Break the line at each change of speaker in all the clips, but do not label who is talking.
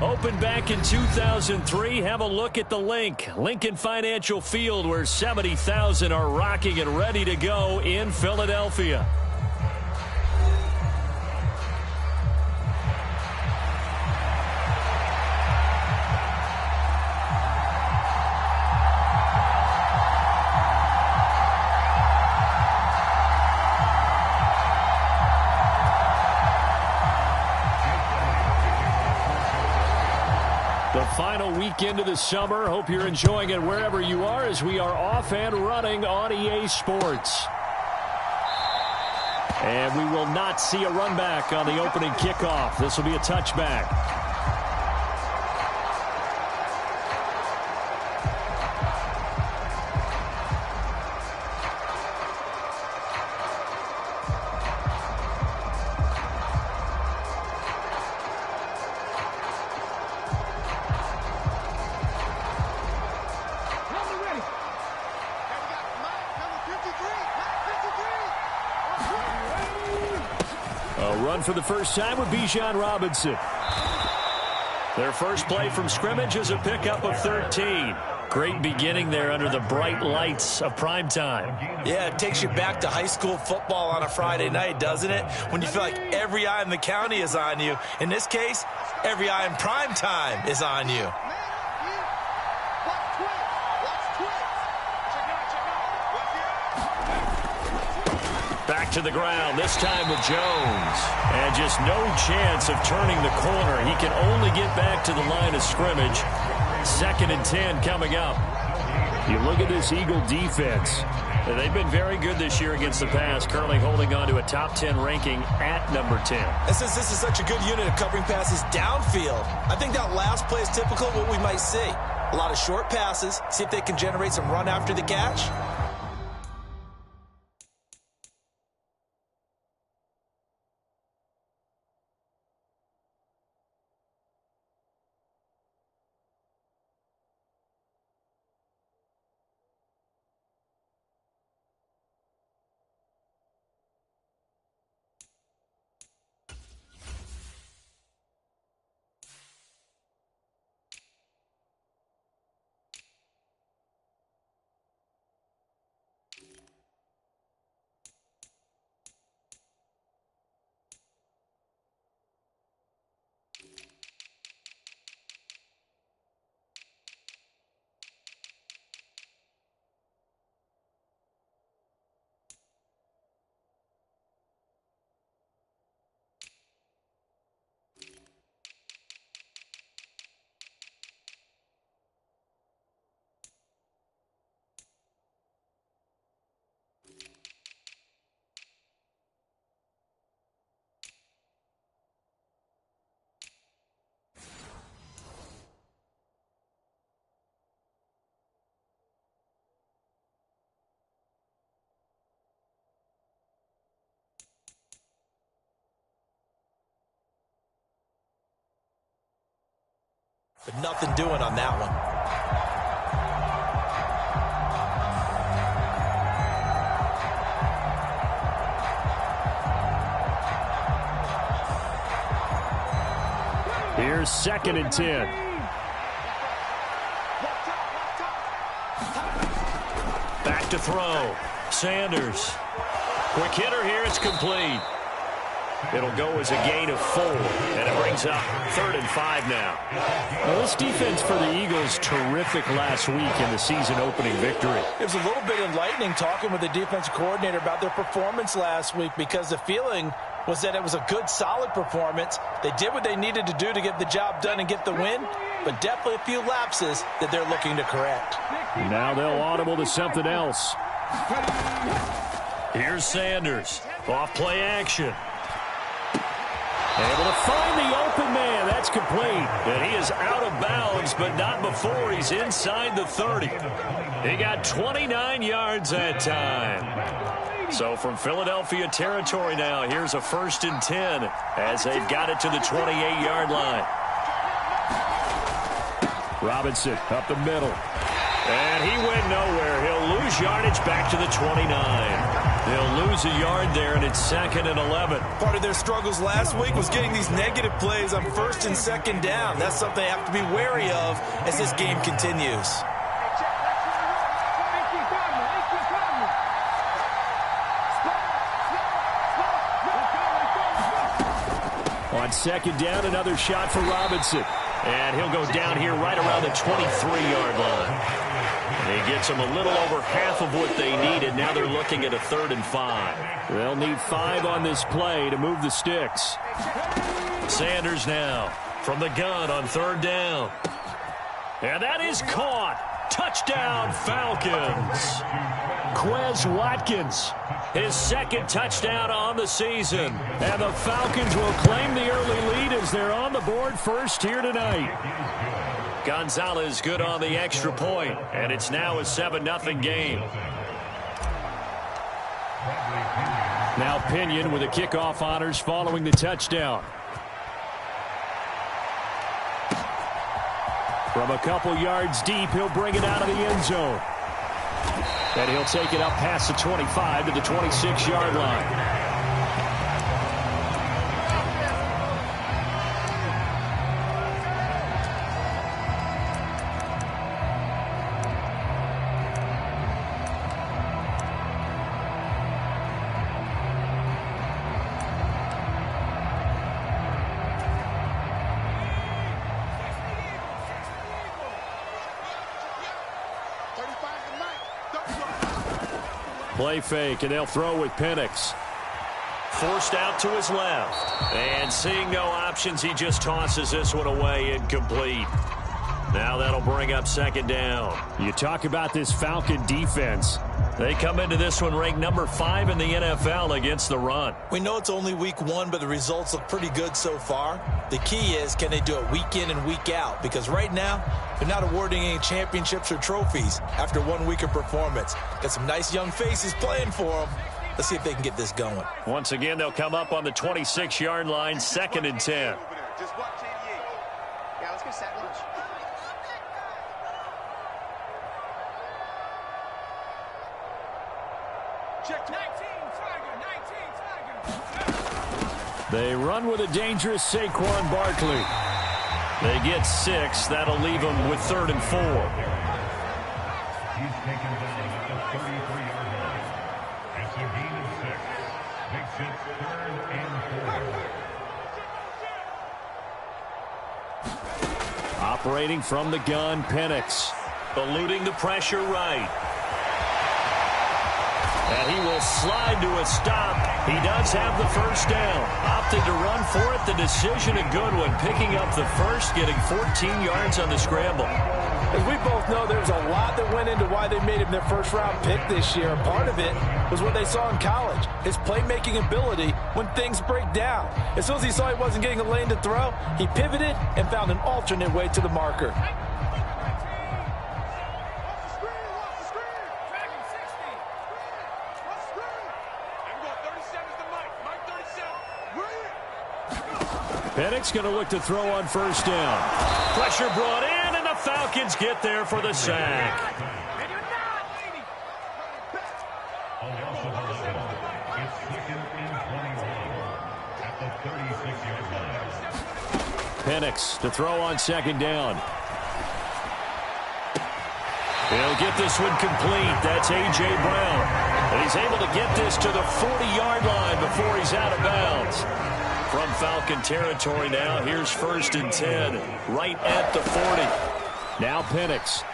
Opened back in 2003. Have a look at the link. Lincoln Financial Field, where 70,000 are rocking and ready to go in Philadelphia. The final weekend of the summer. Hope you're enjoying it wherever you are as we are off and running on EA Sports. And we will not see a run back on the opening kickoff. This will be a touchback. Run for the first time with Bijan Robinson. Their first play from scrimmage is a pickup of 13. Great beginning there under the bright lights of primetime.
Yeah, it takes you back to high school football on a Friday night, doesn't it? When you feel like every eye in the county is on you. In this case, every eye in primetime is on you.
Back to the ground, this time with Jones. And just no chance of turning the corner. He can only get back to the line of scrimmage. 2nd and 10 coming up. You look at this Eagle defense. They've been very good this year against the pass, currently holding on to a top 10 ranking at number 10.
And since this is such a good unit of covering passes downfield, I think that last play is typical of what we might see. A lot of short passes, see if they can generate some run after the catch. But nothing doing on that one.
Here's 2nd and 10. Back to throw. Sanders. Quick hitter here. It's complete. It'll go as a gain of 4, and it brings up 3rd and 5 now. Well, this defense for the Eagles, terrific last week in the season-opening victory.
It was a little bit enlightening talking with the defensive coordinator about their performance last week, because the feeling was that it was a good, solid performance. They did what they needed to do to get the job done and get the win, but definitely a few lapses that they're looking to correct.
Now they'll audible to something else. Here's Sanders. Off play action. Able to find the open man. That's complete. And he is out of bounds, but not before he's inside the 30. He got 29 yards that time. So from Philadelphia territory now, here's a 1st and 10 as they've got it to the 28-yard line. Robinson up the middle. And he went nowhere. He'll lose yardage back to the 29. They'll lose a yard there, and it's 2nd and 11.
Part of their struggles last week was getting these negative plays on 1st and 2nd down. That's something they have to be wary of as this game continues.
On 2nd down, another shot for Robinson. And he'll go down here right around the 23-yard line. He gets them a little over half of what they needed. Now they're looking at a 3rd and 5. They'll need 5 on this play to move the sticks. Sanders now from the gun on 3rd down. And that is caught. Touchdown, Falcons. Quez Watkins, his 2nd touchdown on the season. And the Falcons will claim the early lead as they're on the board first here tonight. Gonzalez good on the extra point, and it's now a 7-0 game. Now Pinion with the kickoff honors following the touchdown. From a couple yards deep, he'll bring it out of the end zone. And he'll take it up past the 25 to the 26-yard line. Play fake, and they'll throw with Penix. Forced out to his left. And seeing no options, he just tosses this one away, incomplete. Now that'll bring up 2nd down. You talk about this Falcon defense. They come into this one ranked number 5 in the NFL against the run.
We know it's only week 1, but the results look pretty good so far. The key is, can they do it week in and week out? Because right now, they're not awarding any championships or trophies after 1 week of performance. Got some nice young faces playing for them. Let's see if they can get this going.
Once again, they'll come up on the 26-yard line, 2nd and 10.
Just watch 88. Yeah, let's get set lunch. Check 19, Tiger.
They run with a dangerous Saquon Barkley. They get 6. That'll leave them with 3rd and 4.
He's taken down at the 33-yard line. It's a gain of 6. Makes it 3rd and 4.
Operating from the gun, Penix. Eluding the pressure right. And he will slide to a stop. He does have the 1st down. Opted to run for it. The decision a good one. Picking up the 1st, getting 14 yards on the scramble.
As we both know, there's a lot that went into why they made him their 1st-round pick this year. Part of it was what they saw in college, his playmaking ability when things break down. As soon as he saw he wasn't getting a lane to throw, he pivoted and found an alternate way to the marker.
Penix going to look to throw on 1st down. Pressure brought in, and the Falcons get there for the sack. Penix to throw on 2nd down. He'll get this one complete. That's A.J. Brown. And he's able to get this to the 40-yard line before he's out of bounds. From Falcon territory now, here's 1st and 10, right at the 40. Now Penix.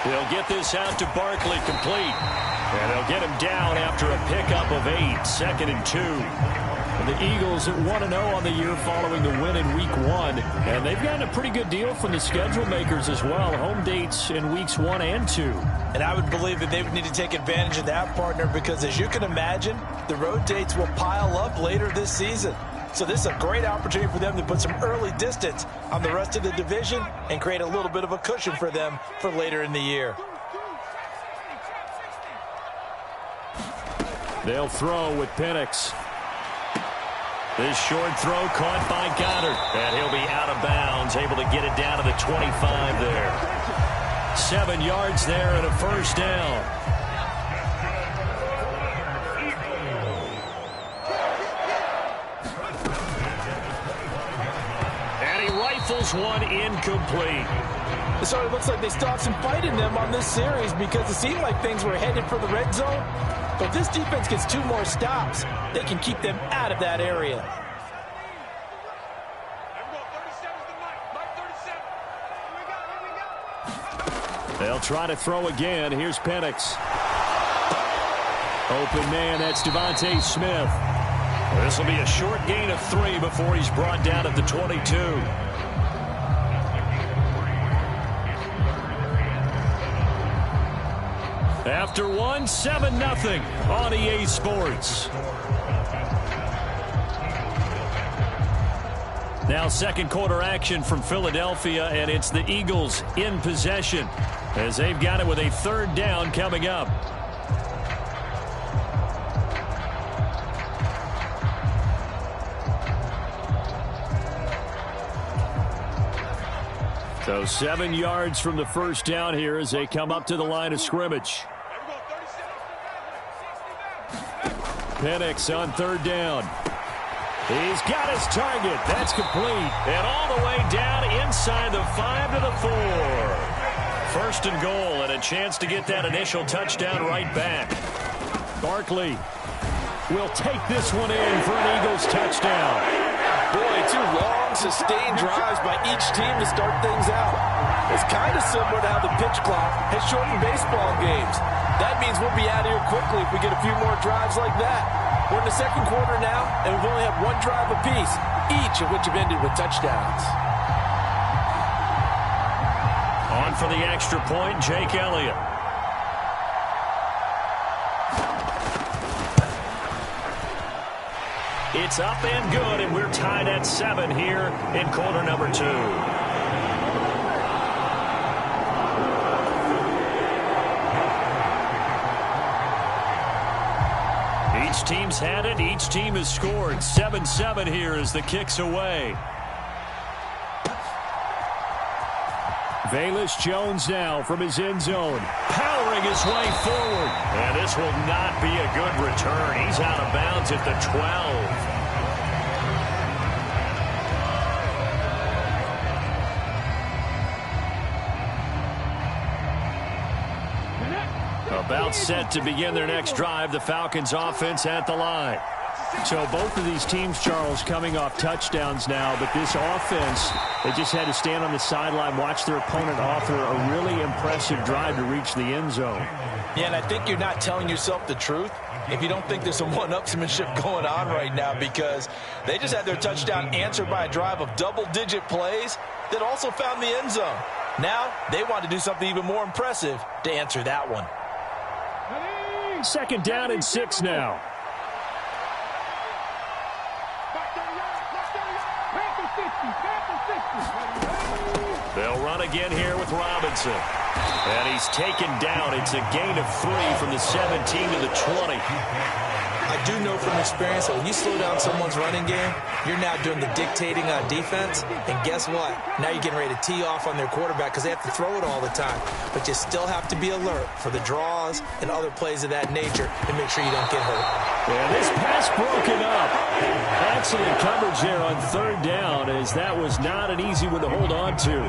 He'll get this out to Barkley, complete. And they'll get him down after a pickup of 8, 2nd and 2. And the Eagles at 1-0 on the year following the win in Week 1. And they've gotten a pretty good deal from the schedule makers as well. Home dates in Weeks 1 and 2.
And I would believe that they would need to take advantage of that, partner, because as you can imagine, the road dates will pile up later this season. So this is a great opportunity for them to put some early distance on the rest of the division and create a little bit of a cushion for them for later in the year.
They'll throw with Penix. This short throw caught by Goddard. And he'll be out of bounds, able to get it down to the 25 there. 7 yards there and a 1st down. throws one incomplete.
It sort of looks like they still have some fight in them on this series because it seemed like things were headed for the red zone. But if this defense gets 2 more stops, they can keep them out of that area.
They'll try to throw again. Here's Penix. Open man, that's Devontae Smith. This will be a short gain of 3 before he's brought down at the 22. After 1, 7-0 on EA Sports. Now second quarter action from Philadelphia, and it's the Eagles in possession as they've got it with a 3rd down coming up. So 7 yards from the first down here as they come up to the line of scrimmage. Penix on 3rd down. He's got his target. That's complete. And all the way down inside the 5 to the 4. 1st and goal, and a chance to get that initial touchdown right back. Barkley will take this one in for an Eagles touchdown.
Boy, 2 long, sustained drives by each team to start things out. It's kind of similar to how the pitch clock has shortened baseball games. That means we'll be out of here quickly if we get a few more drives like that. We're in the second quarter now, and we've only had 1 drive apiece, each of which have ended with touchdowns.
On for the extra point, Jake Elliott. It's up and good, and we're tied at 7 here in quarter number 2. Each team's had it. Each team has scored. 7-7 here as the kick's away. Velus Jones now from his end zone, powering his way forward. And this will not be a good return. He's out of bounds at the 12. About set to begin their next drive, the Falcons offense at the line. So both of these teams, Charles, coming off touchdowns now, but this offense, they just had to stand on the sideline, watch their opponent author a really impressive drive to reach the end zone.
Yeah, and I think you're not telling yourself the truth if you don't think there's some one-upsmanship going on right now, because they just had their touchdown answered by a drive of double-digit plays that also found the end zone. Now they want to do something even more impressive to answer that one.
2nd down and 6 now. They'll run again here with Robinson. And he's taken down. It's a gain of 3 from the 17 to the 20.
I do know from experience that when you slow down someone's running game, you're now doing the dictating on defense. And guess what? Now you're getting ready to tee off on their quarterback because they have to throw it all the time. But you still have to be alert for the draws and other plays of that nature to make sure you don't get hurt.
And this pass broken up. Excellent coverage there on 3rd down, as that was not an easy one to hold on to.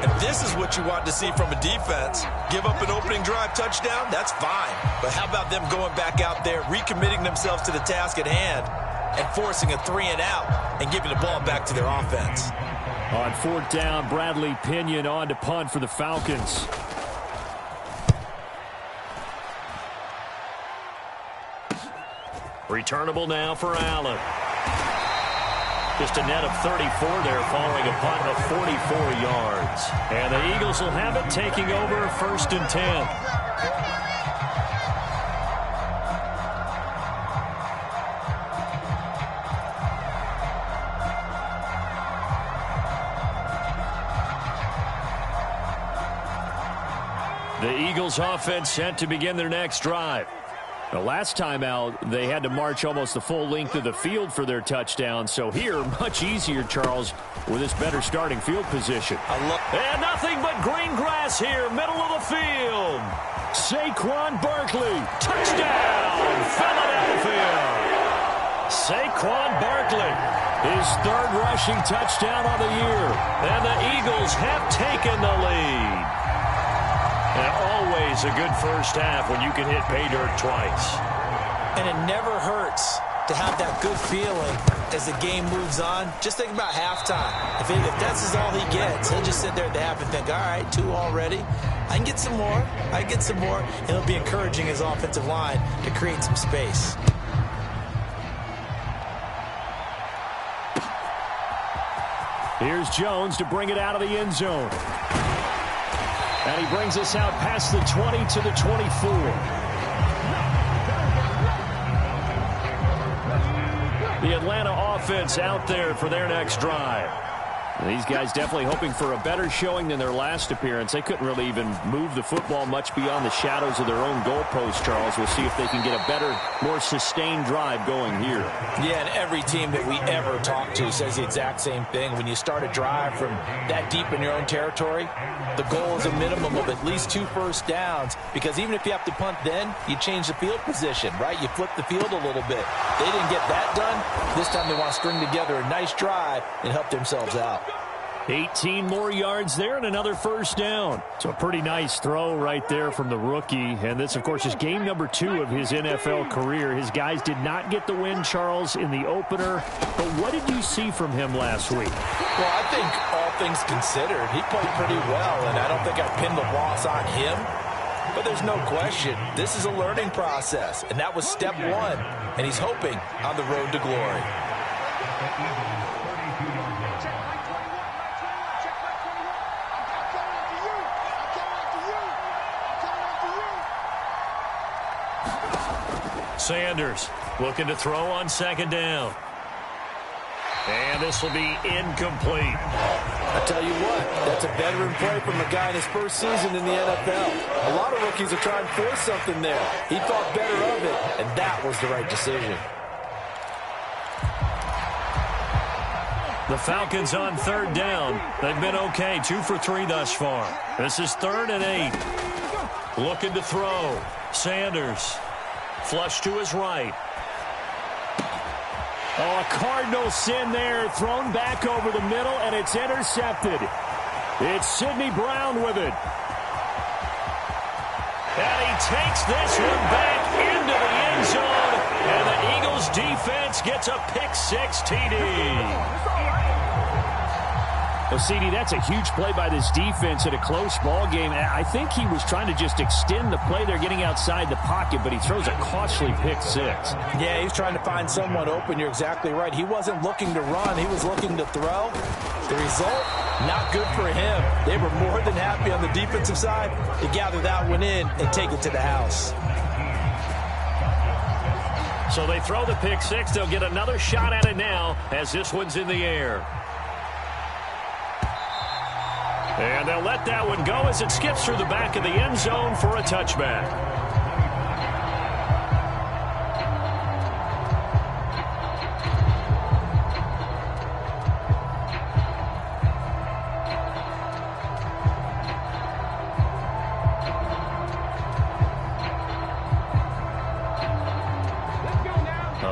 And this is what you want to see from a defense. Give up an opening drive touchdown, that's fine. But how about them going back out there, recommitting themselves to the task at hand, and forcing a 3-and-out and giving the ball back to their offense.
On 4th down, Bradley Pinion on to punt for the Falcons. Returnable now for Allen. Just a net of 34 there following a punt of 44 yards. And the Eagles will have it, taking over 1st and 10. The Eagles offense set to begin their next drive. The last time out, they had to march almost the full length of the field for their touchdown. So here, much easier, Charles, with this better starting field position. And nothing but green grass here, middle of the field. Saquon Barkley, touchdown, Philadelphia. Saquon Barkley, his third rushing touchdown of the year. And the Eagles have taken the lead. And always a good first half when you can hit pay dirt twice.
And it never hurts to have that good feeling as the game moves on. Just think about halftime. If that's all he gets, he'll just sit there at the half and think, all right, 2 already. I can get some more. I can get some more. And he'll be encouraging his offensive line to create some space.
Here's Jones to bring it out of the end zone. And he brings us out past the 20 to the 24. The Atlanta offense out there for their next drive. These guys definitely hoping for a better showing than their last appearance. They couldn't really even move the football much beyond the shadows of their own goalpost, Charles. We'll see if they can get a better, more sustained drive going here.
Yeah, and every team that we ever talk to says the exact same thing. When you start a drive from that deep in your own territory, the goal is a minimum of at least 2 first downs, because even if you have to punt then, you change the field position, right? You flip the field a little bit. They didn't get that done. This time they want to string together a nice drive and help themselves out.
18 more yards there and another first down. So a pretty nice throw right there from the rookie. And this, of course, is game number 2 of his NFL career. His guys did not get the win, Charles, in the opener. But what did you see from him last week?
Well, I think all things considered, he played pretty well, and I don't think I pinned the loss on him. But there's no question, this is a learning process, and that was step 1. And he's hoping on the road to glory.
Sanders looking to throw on second down. And this will be incomplete.
I tell you what, that's a veteran play from a guy in his first season in the NFL. A lot of rookies are trying to force something there. He thought better of it, and that was the right decision.
The Falcons on third down. They've been okay, 2 for 3 thus far. This is 3rd and 8. Looking to throw. Sanders. Flush to his right. Oh, a Cardinal sin there. Thrown back over the middle, and it's intercepted. It's Sidney Brown with it. And he takes this one back into the end zone. And the Eagles defense gets a pick-6 TD. Well, CD, that's a huge play by this defense in a close ball game. I think he was trying to just extend the play. They're getting outside the pocket, but he throws a costly pick-6.
Yeah, he's trying to find someone open. You're exactly right. He wasn't looking to run. He was looking to throw. The result, not good for him. They were more than happy on the defensive side to gather that one in and take it to the house.
So they throw the pick-6. They'll get another shot at it now as this one's in the air. And they'll let that one go as it skips through the back of the end zone for a touchback.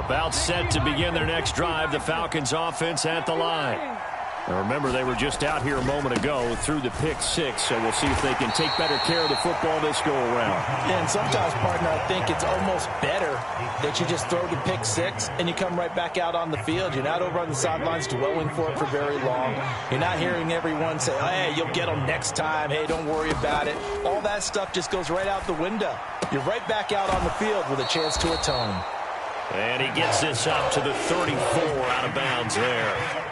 About set to begin their next drive, the Falcons offense at the line. Now remember, they were just out here a moment ago through the pick-6, so we'll see if they can take better care of the football this go-around.
Yeah, and sometimes, partner, I think it's almost better that you just throw the pick-6 and you come right back out on the field. You're not over on the sidelines dwelling for it for very long. You're not hearing everyone say, oh, hey, you'll get them next time. Hey, don't worry about it. All that stuff just goes right out the window. You're right back out on the field with a chance to atone.
And he gets this up to the 34 out of bounds there.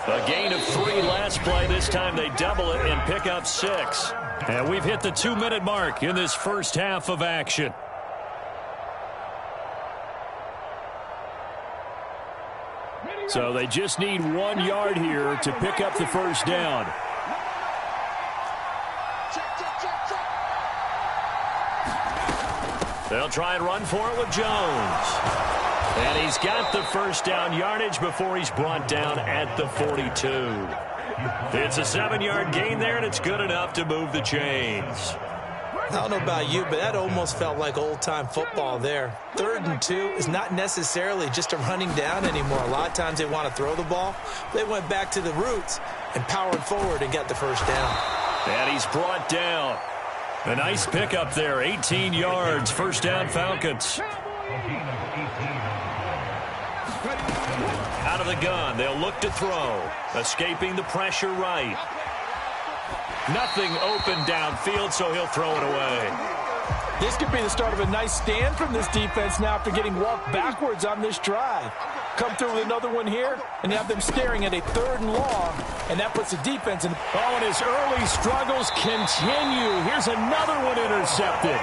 A gain of 3 last play. This time they double it and pick up 6. And we've hit the 2-minute mark in this first half of action. So they just need 1 yard here to pick up the first down. They'll try and run for it with Jones. And he's got the first down yardage before he's brought down at the 42. It's a 7-yard gain there, and it's good enough to move the chains.
I don't know about you, but that almost felt like old-time football there. 3rd and 2 is not necessarily just a running down anymore. A lot of times they want to throw the ball. They went back to the roots and powered forward and got the first down.
And he's brought down. A nice pickup there, 18 yards, first down Falcons. Out of the gun, they'll look to throw. Escaping the pressure right. Nothing open downfield, so he'll throw it away.
This could be the start of a nice stand from this defense now after getting walked backwards on this drive. Come through with another one here, and you have them staring at a 3rd and long, and that puts the defense in.
Oh, and his early struggles continue. Here's another one intercepted.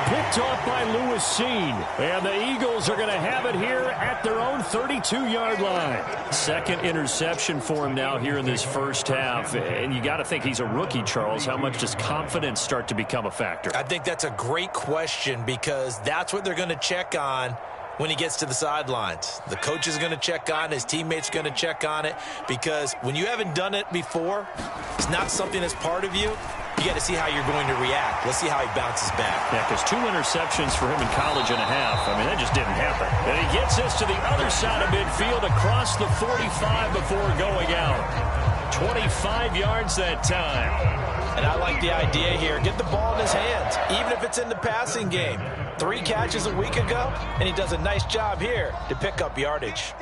Picked off by Lewis Seen. And the Eagles are going to have it here at their own 32-yard line. Second interception for him now here in this first half. And you got to think he's a rookie, Charles. How much does confidence start to become a factor?
I think that's a great question because that's what they're going to check on when he gets to the sidelines. The coach is going to check on it. His teammates are going to check on it because when you haven't done it before, it's not something that's part of you. You got to see how you're going to react. Let's see how he bounces back.
Yeah, because 2 interceptions for him in college and a half. I mean, that just didn't happen. And he gets this to the other side of midfield across the 45 before going out. 25 yards that time.
And I like the idea here. Get the ball in his hands, even if it's in the passing game. 3 catches a week ago, and he does a nice job here to pick up yardage.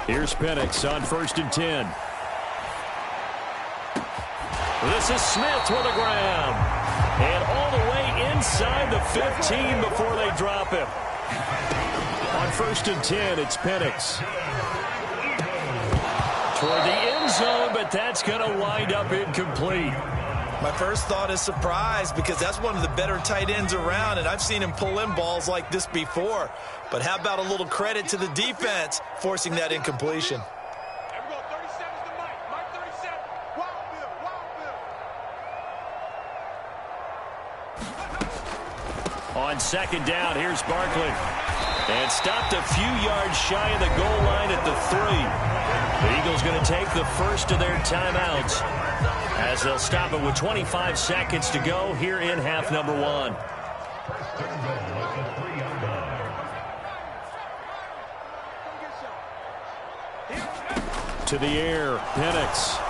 Here's Penix on 1st and 10. This is Smith with the ground. And all the way inside the 15 before they drop him. On 1st and 10, it's Penix. Toward the end zone, but that's going to wind up incomplete.
My first thought is surprise because that's one of the better tight ends around, and I've seen him pull in balls like this before. But how about a little credit to the defense forcing that incompletion?
There we go, 37's the Mike. Mike 37. Wild Bill, Wild Bill.
On 2nd down, here's Barkley. And stopped a few yards shy of the goal line at the 3. The Eagles going to take the first of their timeouts as they'll stop it with 25 seconds to go here in half number 1. To the air, Penix.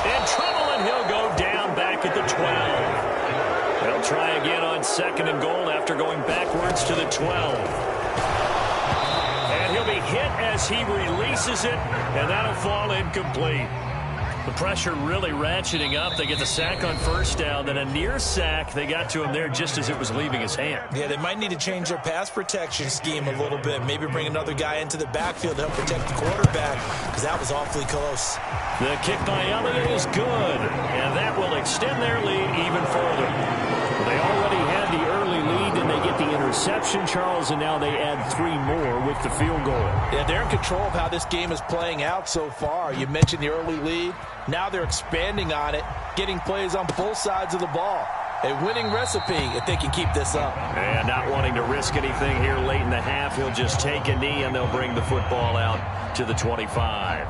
In trouble, and he'll go down back at the 12. They'll try again on 2nd and goal after going backwards to the 12. And he'll be hit as he releases it, and that'll fall incomplete. The pressure really ratcheting up. They get the sack on 1st down, then a near sack. They got to him there just as it was leaving his hand.
Yeah, they might need to change their pass protection scheme a little bit. Maybe bring another guy into the backfield to help protect the quarterback because that was awfully close.
The kick by Elliott is good, and that will extend their lead even further. They already had the early lead, and they get the interception, Charles, and now they add 3 more with the field goal.
Yeah, they're in control of how this game is playing out so far. You mentioned the early lead. Now they're expanding on it, getting plays on both sides of the ball. A winning recipe if they can keep this up.
And not wanting to risk anything here late in the half, he'll just take a knee, and they'll bring the football out to the 25.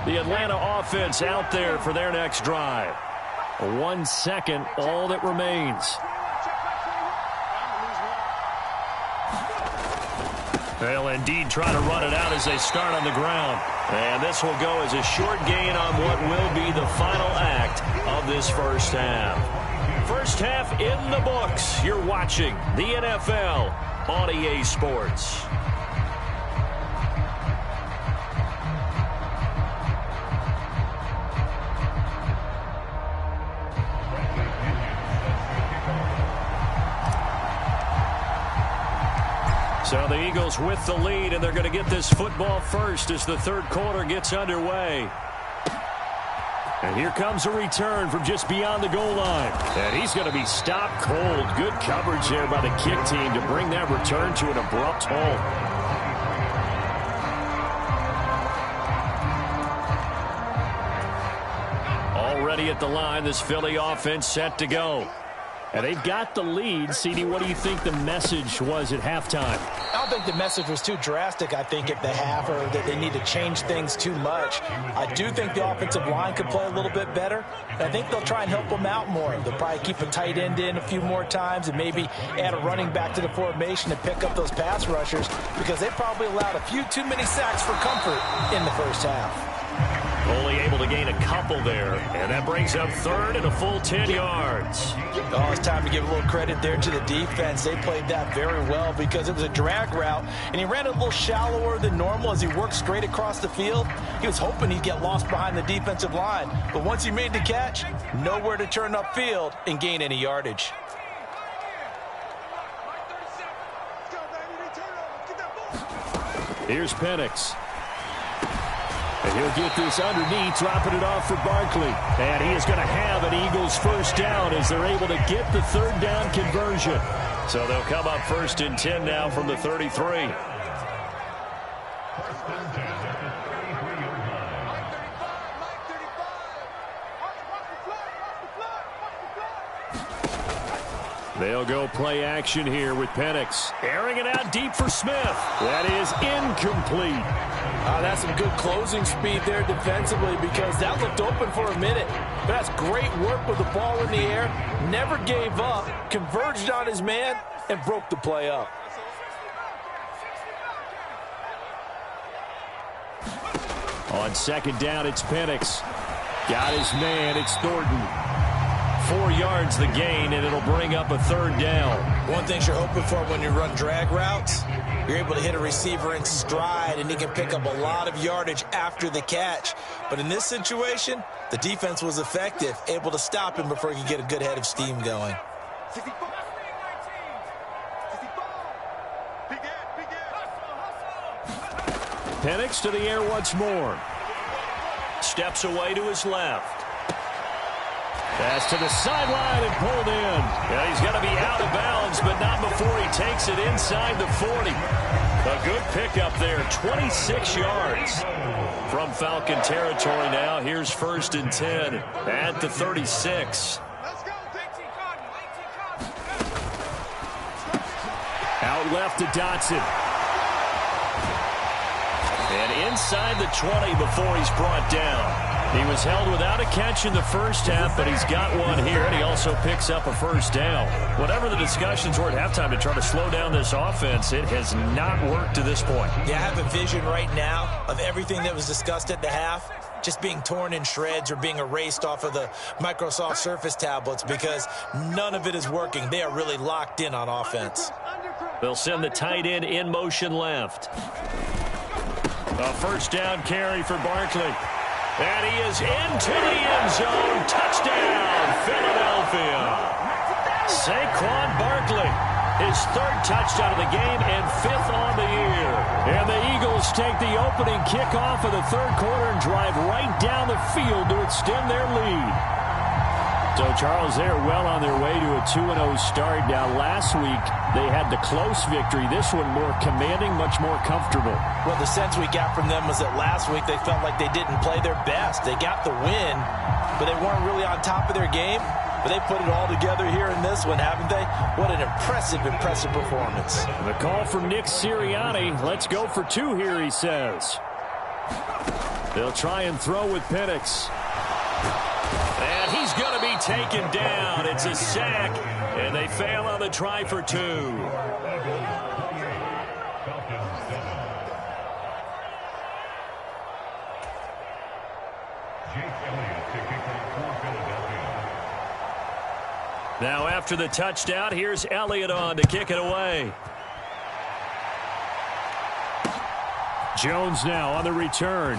The Atlanta offense out there for their next drive. 1 second, all that remains. They'll indeed try to run it out as they start on the ground. And this will go as a short gain on what will be the final act of this first half. First half in the books. You're watching the NFL on EA Sports. So the Eagles with the lead, and they're going to get this football first as the 3rd quarter gets underway. And here comes a return from just beyond the goal line. And he's going to be stopped cold. Good coverage there by the kick team to bring that return to an abrupt halt. at the line. This Philly offense set to go.
And they've got the lead. CD, what do you think the message was at halftime?
I don't think the message was too drastic, I think, at the half, or that they need to change things too much. I do think the offensive line could play a little bit better. And I think they'll try and help them out more. They'll probably keep a tight end in a few more times and maybe add a running back to the formation and pick up those pass rushers, because they probably allowed a few too many sacks for comfort in the first half.
Only able to gain a couple there. And that brings up third and a full 10 yards.
Oh, it's time to give a little credit there to the defense. They played that very well because it was a drag route, and he ran it a little shallower than normal as he worked straight across the field. He was hoping he'd get lost behind the defensive line, but once he made the catch, nowhere to turn upfield and gain any yardage.
Here's Penix. And he'll get this underneath, dropping it off for Barkley. And he is going to have an Eagles first down as they're able to get the third down conversion.
So they'll come up 1st and 10 now from the 33. They'll go play action here with Penix. Airing it out deep for Smith. That is incomplete.
That's some good closing speed there defensively, because that looked open for a minute. But that's great work with the ball in the air. Never gave up, converged on his man, and broke the play up.
On second down, it's Penix. Got his man, it's Thornton.
4 yards the gain, and it'll bring up a third down.
One thing you're hoping for when you run drag routes, you're able to hit a receiver in stride, and he can pick up a lot of yardage after the catch. But in this situation, the defense was effective, able to stop him before he could get a good head of steam going.
Penix to the air once more.
Steps away to his left. Pass to the sideline and pulled in. Yeah, he's going to be out of bounds, but not before he takes it inside the 40. A good pickup there, 26 yards. From Falcon territory now, here's 1st and 10 at the 36.
Out left to Dotson.
And inside the 20 before he's brought down. He was held without a catch in the first half, but he's got one here, and he also picks up a first down. Whatever the discussions were at halftime to try to slow down this offense, it has not worked to this point.
Yeah, I have a vision right now of everything that was discussed at the half just being torn in shreds or being erased off of the Microsoft Surface tablets, because none of it is working. They are really locked in on offense.
They'll send the tight end in motion left. A first down carry for Barkley. And he is into the end zone. Touchdown, Philadelphia. Saquon Barkley, his 3rd touchdown of the game and 5th on the year.
And the Eagles take the opening kickoff of the 3rd quarter and drive right down the field to extend their lead. So, Charles, they're well on their way to a 2-0 start. Now, last week, they had the close victory. This one more commanding, much more comfortable.
Well, the sense we got from them was that last week they felt like they didn't play their best. They got the win, but they weren't really on top of their game. But they put it all together here in this one, haven't they? What an impressive, impressive performance.
The call from Nick Sirianni. Let's go for 2 here, he says. They'll try and throw with Penix.
And he's going to be taken down. It's a sack, and they fail on the try for 2. Now after the touchdown, here's Elliott on to kick it away.
Jones now on the return.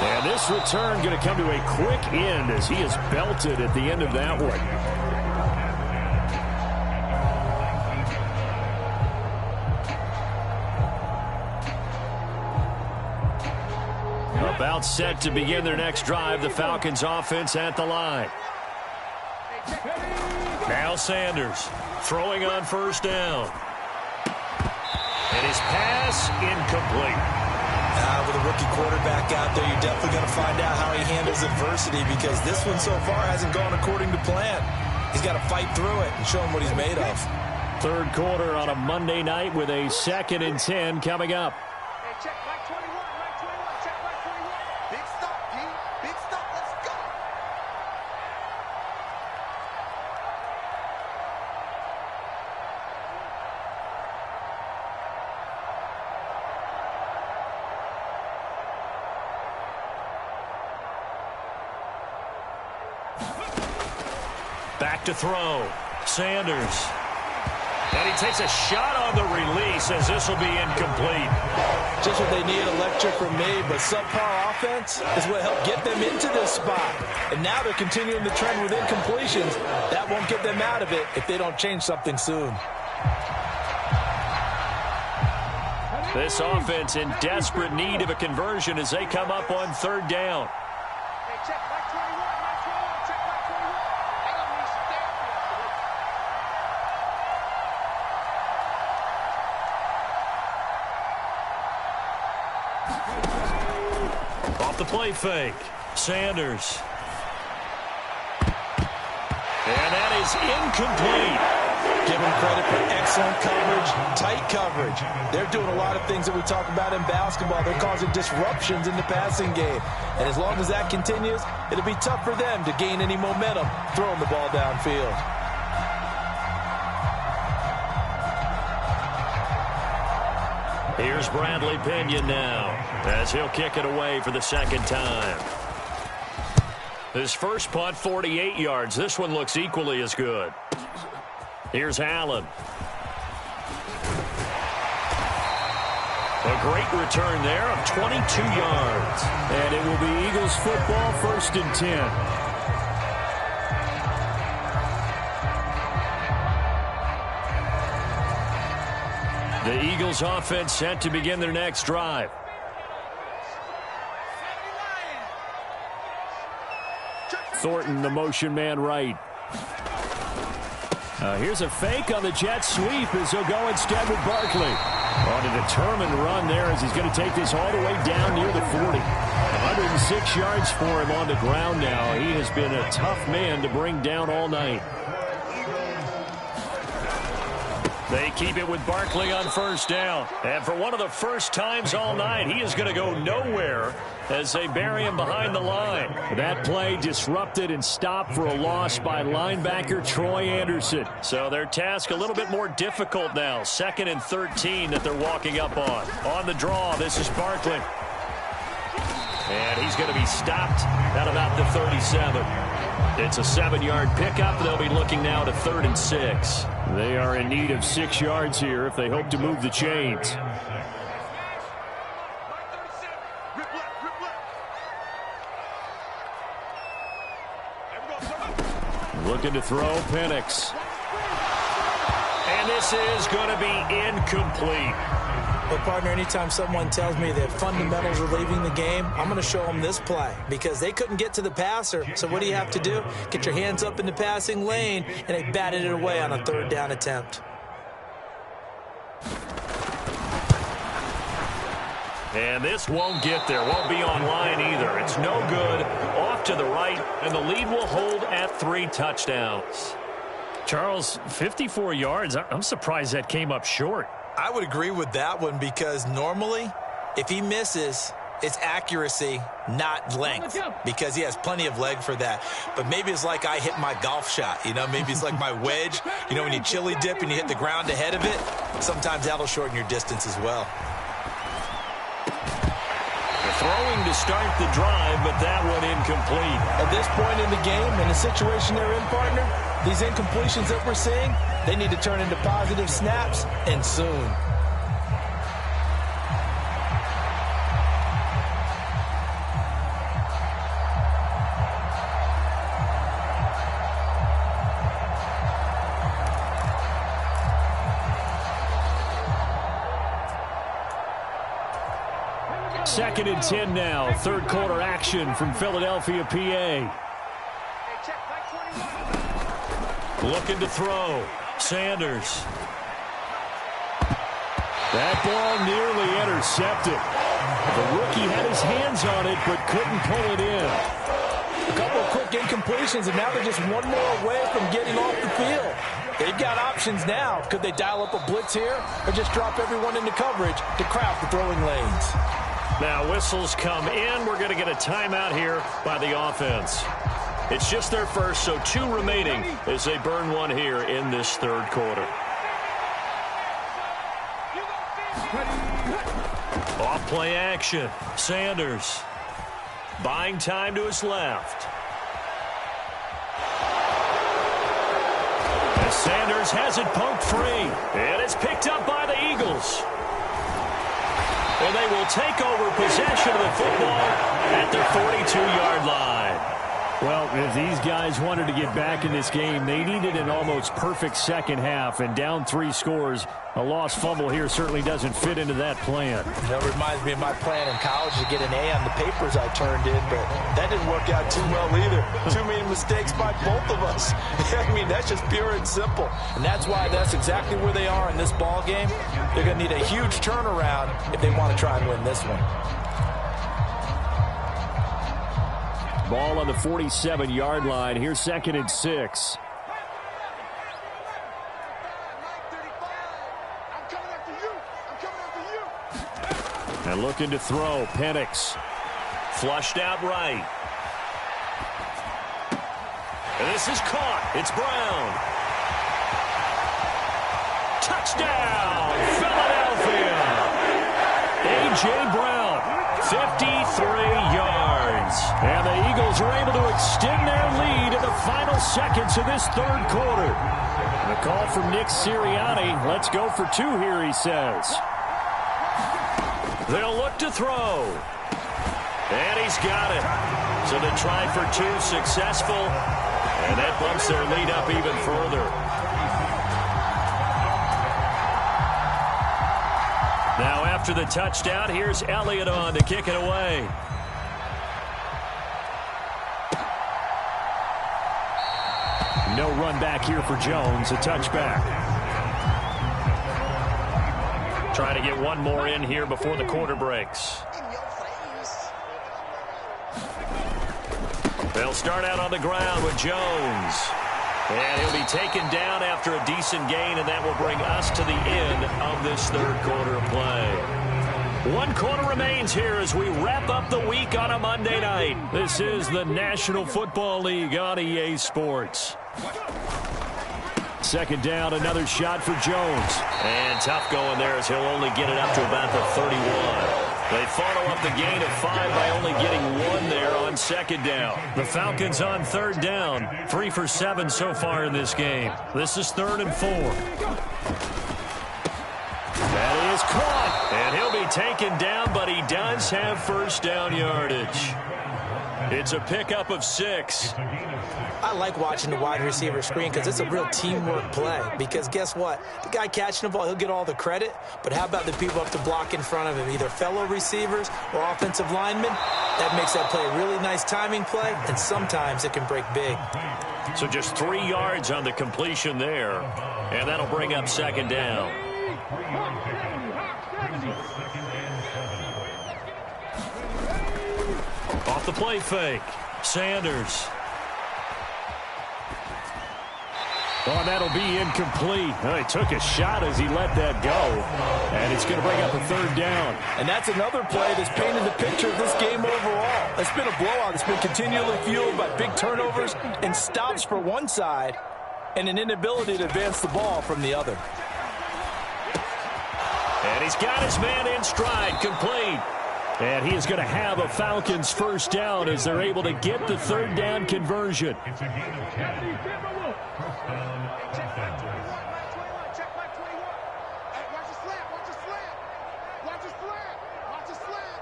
And this return going to come to a quick end as he is belted at the end of that one.
About set to begin their next drive, the Falcons offense at the line. Now Sanders throwing on first down. And his pass incomplete.
With a rookie quarterback out there, you're definitely going to find out how he handles adversity, because this one so far hasn't gone according to plan. He's got to fight through it and show him what he's made of.
Third quarter on a Monday night with a 2nd and 10 coming up.
Hey, check Mike 21, Mike 21, check Mike 21. Big stop, P. Big stop, let's go.
Back to throw. Sanders. And he takes a shot on the release as this will be incomplete.
Just what they need, a lecture from me, but subpar offense is what helped get them into this spot. And now they're continuing the trend with incompletions. That won't get them out of it if they don't change something soon.
This offense in desperate need of a conversion as they come up on 3rd down.
Hey, check Mike 21, Mike 21, check Mike 21. Hang on, he's there.
Off the play fake. Sanders. And that is incomplete.
Give them credit for excellent coverage, tight coverage. They're doing a lot of things that we talk about in basketball. They're causing disruptions in the passing game. And as long as that continues, it'll be tough for them to gain any momentum throwing the ball downfield.
Here's Bradley Pinion now as he'll kick it away for the 2nd time. His first punt, 48 yards. This one looks equally as good. Here's Allen. A great return there of 22 yards.
And it will be Eagles football, 1st and 10.
The Eagles offense set to begin their next drive.
Thornton, the motion man right. Here's a fake on the jet sweep as he'll go instead with Barkley. On a determined run there as he's going to take this all the way down near the 40. 106 yards for him on the ground now. He has been a tough man to bring down all night.
They keep it with Barkley on 1st down. And for one of the first times all night, he is going to go nowhere as they bury him behind the line.
That play disrupted and stopped for a loss by linebacker Troy Anderson.
So their task a little bit more difficult now. 2nd and 13 that they're walking up on. On the draw, this is Barkley. And he's going to be stopped at about the 37. It's a 7-yard pickup. They'll be looking now to 3rd and 6.
They are in need of 6 yards here if they hope to move the chains. Looking to throw, Penix.
And this is going to be incomplete.
But, partner, anytime someone tells me that fundamentals are leaving the game, I'm going to show them this play because they couldn't get to the passer. So what do you have to do? Get your hands up in the passing lane, and they batted it away on a 3rd down attempt.
And this won't get there. Won't be online either. It's no good. Off to the right, and the lead will hold at 3 touchdowns.
Charles, 54 yards. I'm surprised that came up short.
I would agree with that one because normally if he misses, it's accuracy, not length, because he has plenty of leg for that. But maybe it's like I hit my golf shot, you know, maybe it's like my wedge. You know, when you chili dip and you hit the ground ahead of it, sometimes that'll shorten your distance as well.
Throwing to start the drive, but that one incomplete.
At this point in the game, in the situation they're in, partner, these incompletions that we're seeing, they need to turn into positive snaps, and soon.
Second and 10 now. 3rd quarter action from Philadelphia, PA.
Looking to throw. Sanders.
That ball nearly intercepted. The rookie had his hands on it, but couldn't pull it in.
A couple of quick incompletions, and now they're just one more away from getting off the field. They've got options now. Could they dial up a blitz here or just drop everyone into coverage to crowd the throwing lanes?
Now whistles come in. We're going to get a timeout here by the offense. It's just their first, so 2 remaining as they burn one here in this third quarter. Off play action. Sanders buying time to his left. As Sanders has it poked free. And it's picked up by the Eagles. And they will take over possession of the football at their 42-yard line.
Well, if these guys wanted to get back in this game, they needed an almost perfect second half, and down 3 scores. A lost fumble here certainly doesn't fit into that plan.
That reminds me of my plan in college to get an A on the papers I turned in, but that didn't work out too well either. Too many mistakes by both of us. I mean, that's just pure and simple. And that's why that's exactly where they are in this ball game. They're going to need a huge turnaround if they want to try and win this one.
Ball on the 47-yard line. Here's 2nd and 6. And looking to throw. Penix.
Flushed out right. And this is caught. It's Brown. Touchdown, Philadelphia. A.J. Brown, 53 yards.
And the Eagles are able to extend their lead in the final seconds of this third quarter. And a call from Nick Sirianni. Let's go for 2 here, he says.
They'll look to throw. And he's got it. So the try for 2 successful. And that bumps their lead up even further. Now after the touchdown, here's Elliott on to kick it away.
No run back here for Jones. A touchback.
Trying to get one more in here before the quarter breaks. They'll start out on the ground with Jones. And he'll be taken down after a decent gain, and that will bring us to the end of this third quarter of play. 1 quarter remains here as we wrap up the week on a Monday night. This is the National Football League on EA Sports.
2nd down, another shot for Jones.
And tough going there as he'll only get it up to about the 31. They follow up the gain of 5 by only getting 1 there on 2nd down. The Falcons on 3rd down, 3 for 7 so far in this game. This is 3rd and 4. That is caught. And he'll be taken down, but he does have 1st down yardage. It's a pickup of 6.
I like watching the wide receiver screen because it's a real teamwork play. Because guess what? The guy catching the ball, he'll get all the credit. But how about the people up to block in front of him, either fellow receivers or offensive linemen? That makes that play a really nice timing play, and sometimes it can break big.
So just 3 yards on the completion there. And that'll bring up 2nd down. Off the play fake. Sanders.
Oh, that'll be incomplete. Oh, he took a shot as he let that go. And it's going to bring up a 3rd down.
And that's another play that's painted the picture of this game overall. It's been a blowout. It's been continually fueled by big turnovers and stops for one side and an inability to advance the ball from the other.
And he's got his man in stride, complete.
And he is going to have a Falcons 1st down as they're able to get the 3rd down conversion.
It's a gain of 10. 1st down, offense.
Check back 21. Hey, watch the slant. Watch the slant. Watch the slant. Watch the slant.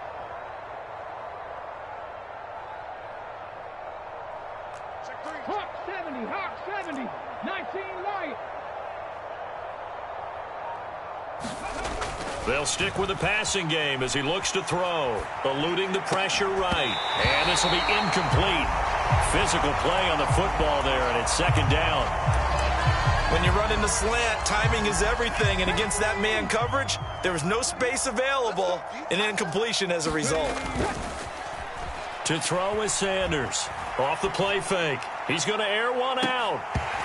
Check 3.
Hawk 70. Hawk 70. 19 light.
They'll stick with the passing game as he looks to throw. Eluding the pressure right. And this will be incomplete. Physical play on the football there, and it's 2nd down.
When you run running the slant. Timing is everything, and against that man coverage, there was no space available, and incompletion as a result.
To throw is Sanders. Off the play fake. He's going to air one out.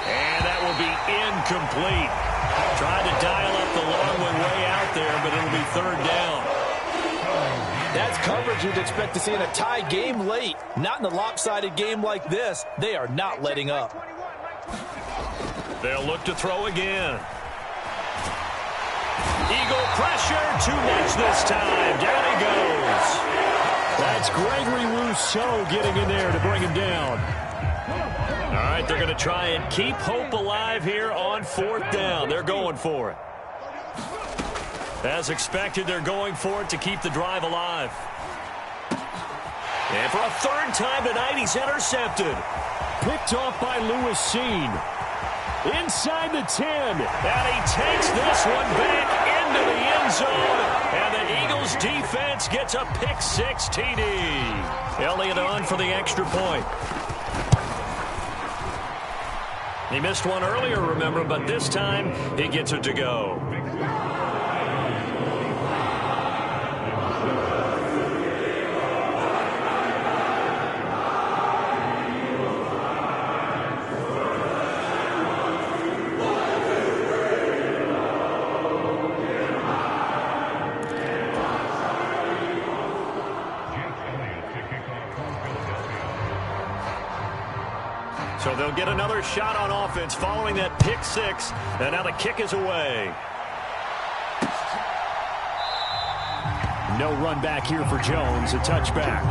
And that will be incomplete. Tried to dial up the long one way out there, but it'll be third down.
That's coverage you'd expect to see in a tie game late. Not in a lopsided game like this. They are not letting up.
They'll look to throw again. Eagle pressure, too much this time. Down he goes.
That's Gregory Rousseau getting in there to bring him down.
All right, they're going to try and keep hope alive here on fourth down. They're going for it. As expected, they're going for it to keep the drive alive. And for a third time tonight, he's intercepted.
Picked off by Lewis Seen. Inside the 10.
And he takes this one back into the end zone. And the Eagles defense gets a pick-6 TD. Elliott on for the extra point. He missed one earlier, remember, but this time he gets it to go. So they'll get another shot on offense following that pick-6, and now the kick is away.
No run back here for Jones, a touchback.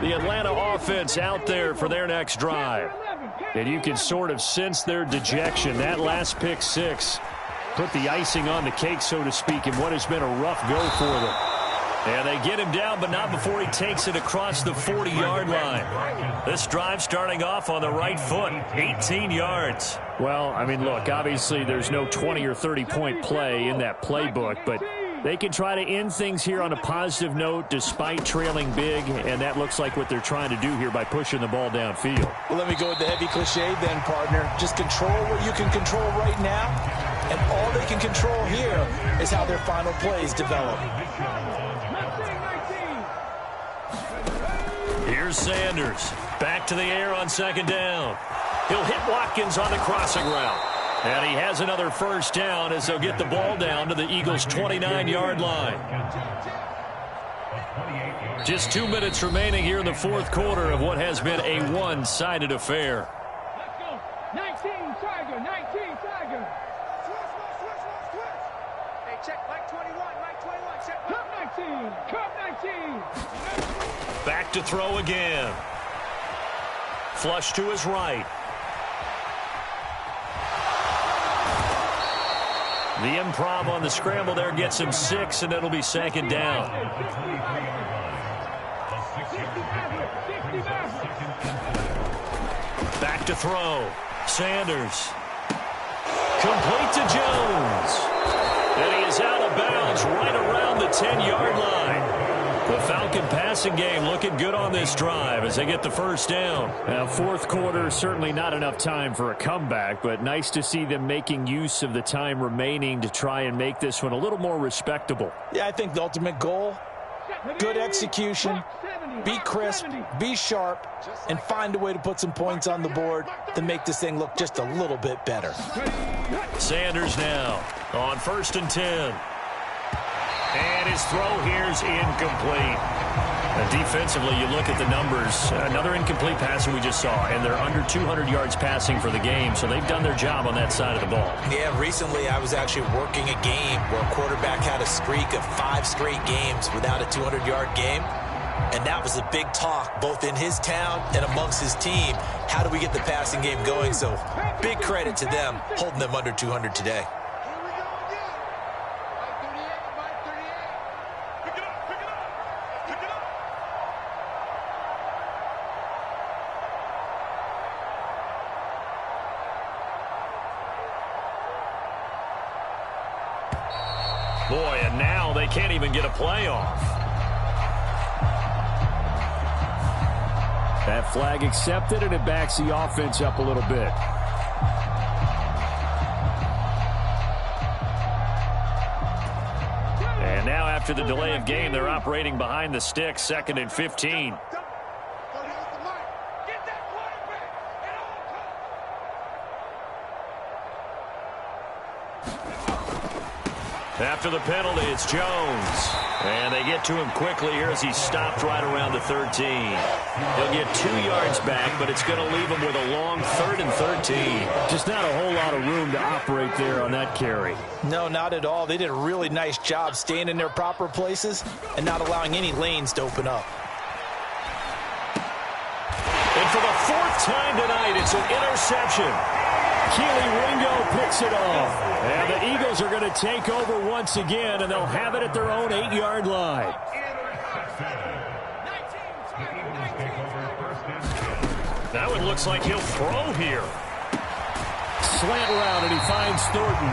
The Atlanta offense out there for their next drive. And you can sort of sense their dejection. That last pick-6 put the icing on the cake, so to speak, in what has been a rough go for them.
And they get him down, but not before he takes it across the 40-yard line. This drive starting off on the right foot, 18 yards.
Well, I mean, look, obviously there's no 20 or 30-point play in that playbook, but they can try to end things here on a positive note despite trailing big, and that looks like what they're trying to do here by pushing the ball downfield.
Well, let me go with the heavy cliche then, partner. Just control what you can control right now, and all they can control here is how their final plays develop.
Here's Sanders. Back to the air on second down. He'll hit Watkins on the crossing route. And he has another first down as they'll get the ball down to the Eagles' 29-yard line. Just 2 minutes remaining here in the fourth quarter of what has been a one-sided affair.
Let's go. 19 Tiger, 19 Tiger.
Switch. Hey, check Mike 21, check
Cup 19, Cup 19.
Back to throw again. Flush to his right. The improv on the scramble there gets him 6, and it'll be second down. Back to throw. Sanders. Complete to Jones. And he is out of bounds right around the 10-yard line. The Falcon passing game looking good on this drive as they get the first down.
Now, fourth quarter, certainly not enough time for a comeback, but nice to see them making use of the time remaining to try and make this one a little more respectable.
Yeah, I think the ultimate goal, good execution, be crisp, be sharp, and find a way to put some points on the board to make this thing look just a little bit better.
Sanders now on 1st and 10. And his throw here is incomplete. And defensively, you look at the numbers. Another incomplete pass that we just saw, and they're under 200 yards passing for the game, so they've done their job on that side of the ball.
Yeah, recently I was actually working a game where a quarterback had a streak of 5 straight games without a 200-yard game. And that was a big talk, both in his town and amongst his team. How do we get the passing game going? So big credit to them holding them under 200 today.
Boy, a And now they can't even get a playoff.
That flag accepted, and it backs the offense up a little bit.
And now after the delay of game, they're operating behind the sticks, 2nd and 15. After the penalty, it's Jones. And they get to him quickly here as he's stopped right around the 13. He'll get 2 yards back, but it's going to leave him with a long 3rd and 13.
Just not a whole lot of room to operate there on that carry.
No, not at all. They did a really nice job staying in their proper places and not allowing any lanes to open up.
And for the 4th time tonight, it's an interception.
Keely Ringo picks it off. And the Eagles are going to take over once again, and they'll have it at their own 8-yard line.
Now it looks like he'll throw here.
Slant route, and he finds Thornton.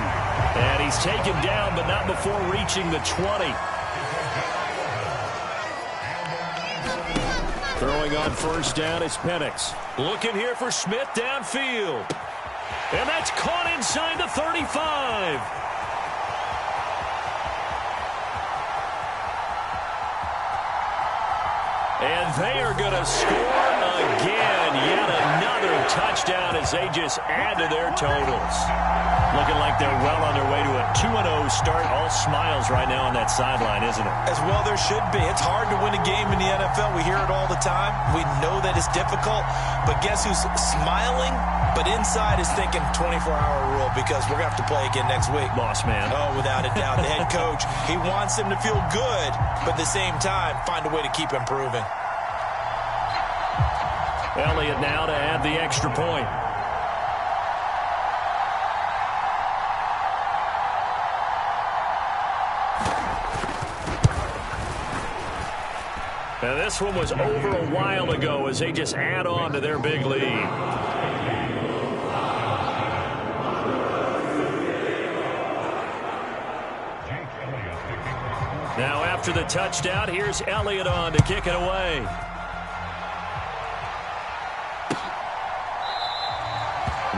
And he's taken down, but not before reaching the 20.
Throwing on 1st down is Penix.
Looking here for Smith downfield. And that's caught inside the 35. And they are going to score again. Yet another touchdown as they just add to their totals. Looking like they're well on their way to a 2-0 start. All smiles right now on that sideline, isn't it?
As well there should be. It's hard to win a game in the NFL. We hear it all the time. We know that it's difficult. But guess who's smiling? But inside is thinking 24-hour rule because we're going to have to play again next week.
Boss man.
Oh, without a doubt. The head coach, he wants them to feel good, but at the same time, find a way to keep improving.
Elliott now to add the extra point. Now this one was over a while ago as they just add on to their big lead. Now after the touchdown, here's Elliott on to kick it away.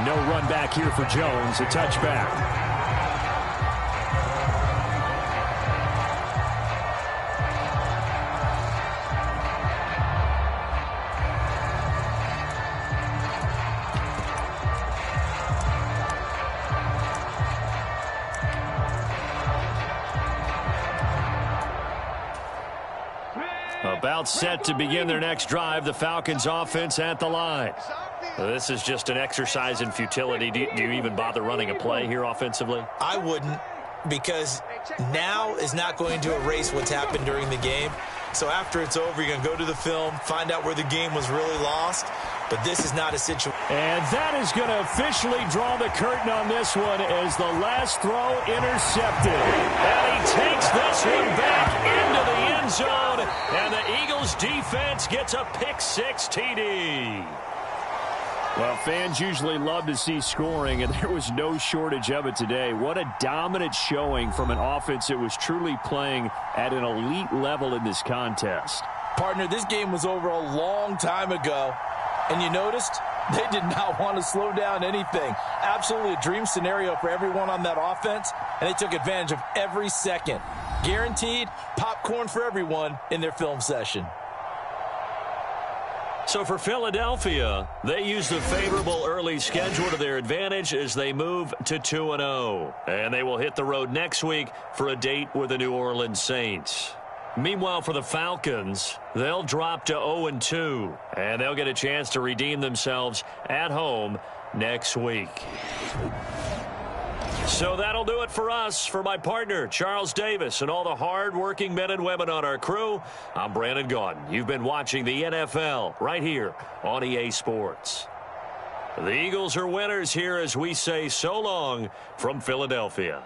No run back here for Jones, a touchback.
About set to begin their next drive, the Falcons offense at the line. This is just an exercise in futility. Do you even bother running a play here offensively?
I wouldn't, because now is not going to erase what's happened during the game. So after it's over, you're going to go to the film, find out where the game was really lost. But this is not a situation.
And that is going to officially draw the curtain on this one as the last throw intercepted.
And he takes this one back into the end zone. And the Eagles defense gets a pick-6 TD.
Well, fans usually love to see scoring, and there was no shortage of it today. What a dominant showing from an offense that was truly playing at an elite level in this contest.
Partner, this game was over a long time ago, and you noticed they did not want to slow down anything. Absolutely a dream scenario for everyone on that offense, and they took advantage of every second. Guaranteed popcorn for everyone in their film session.
So for Philadelphia, they use the favorable early schedule to their advantage as they move to 2-0. And they will hit the road next week for a date with the New Orleans Saints. Meanwhile, for the Falcons, they'll drop to 0-2. And they'll get a chance to redeem themselves at home next week. So that'll do it for us. For my partner, Charles Davis, and all the hard-working men and women on our crew, I'm Brandon Gaudin. You've been watching the NFL right here on EA Sports. The Eagles are winners here as we say so long from Philadelphia.